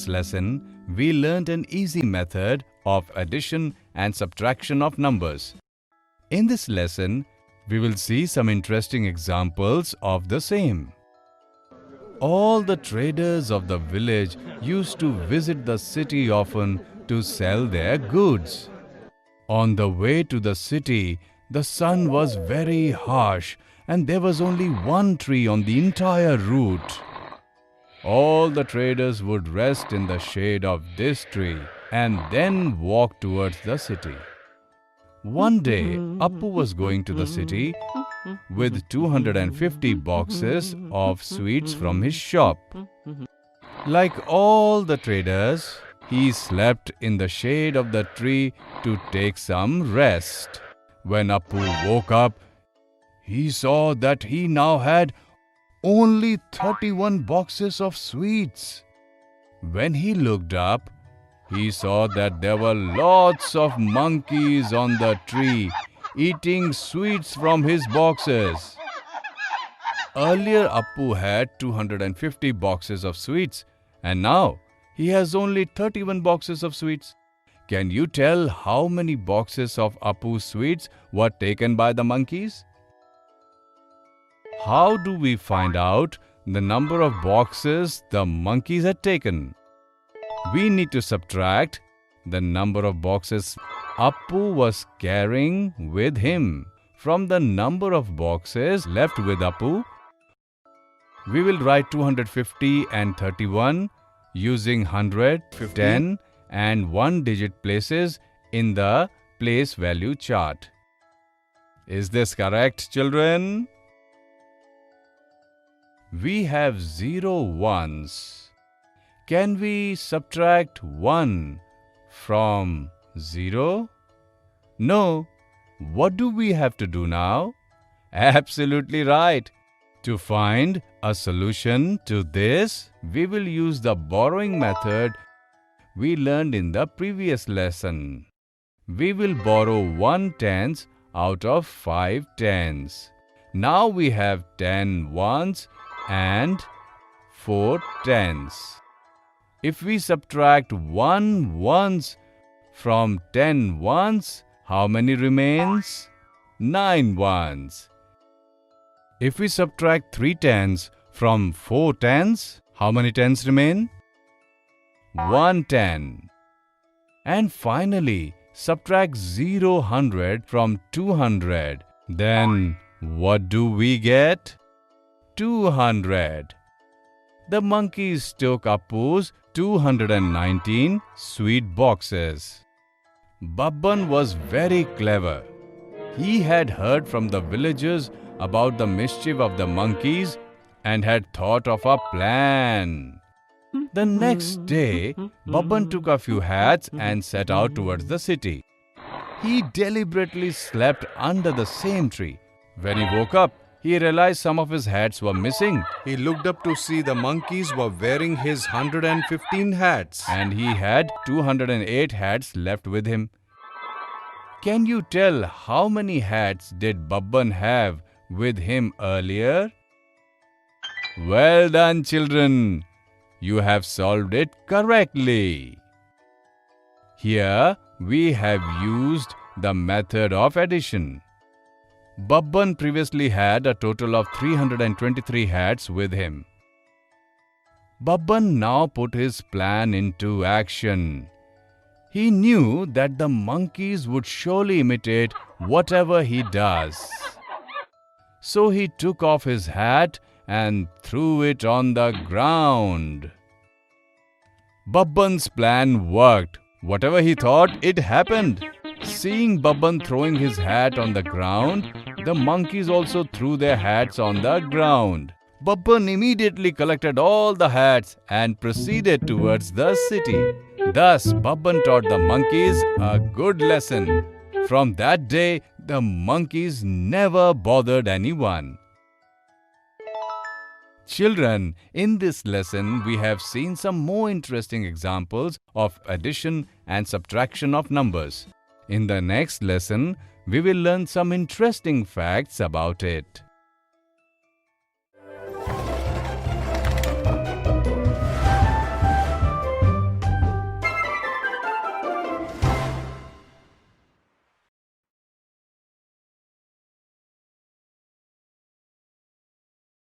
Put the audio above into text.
previous lesson, we learned an easy method of addition and subtraction of numbers. In this lesson, we will see some interesting examples of the same. All the traders of the village used to visit the city often to sell their goods. On the way to the city, the sun was very harsh and there was only one tree on the entire route. All the traders would rest in the shade of this tree and then walk towards the city. One day, Appu was going to the city with 250 boxes of sweets from his shop. Like all the traders, he slept in the shade of the tree to take some rest. When Appu woke up, he saw that he now had only 31 boxes of sweets. When he looked up, he saw that there were lots of monkeys on the tree eating sweets from his boxes. Earlier, Appu had 250 boxes of sweets and now he has only 31 boxes of sweets. Can you tell how many boxes of Appu's sweets were taken by the monkeys? How do we find out the number of boxes the monkeys had taken? We need to subtract the number of boxes Appu was carrying with him from the number of boxes left with Appu. We will write 250 and 31 using 100, 10 and 1-digit places in the place value chart. Is this correct, children? We have 0 ones. Can we subtract 1 from 0? No. What do we have to do now? Absolutely right. To find a solution to this, we will use the borrowing method we learned in the previous lesson. We will borrow 1 tens out of 5 tens. Now we have 10 ones and 4 tens. If we subtract 1 ones from 10 ones, how many remains? 9 ones. If we subtract 3 tens from 4 tens, how many tens remain? 1 ten. And finally, subtract 0 from 200. Then what do we get? 200. The monkeys took Appu's 219 sweet boxes. Babban was very clever. He had heard from the villagers about the mischief of the monkeys and had thought of a plan. The next day, Babban took a few hats and set out towards the city. He deliberately slept under the same tree. When he woke up, he realized some of his hats were missing. He looked up to see the monkeys were wearing his 115 hats. And he had 208 hats left with him. Can you tell how many hats did Babban have with him earlier? Well done, children. You have solved it correctly. Here we have used the method of addition. Babban previously had a total of 323 hats with him. Babban now put his plan into action. He knew that the monkeys would surely imitate whatever he does. So he took off his hat and threw it on the ground. Babban's plan worked. Whatever he thought, it happened. Seeing Babban throwing his hat on the ground, the monkeys also threw their hats on the ground. Babban immediately collected all the hats and proceeded towards the city. Thus, Babban taught the monkeys a good lesson. From that day, the monkeys never bothered anyone. Children, in this lesson, we have seen some more interesting examples of addition and subtraction of numbers. In the next lesson, we will learn some interesting facts about it.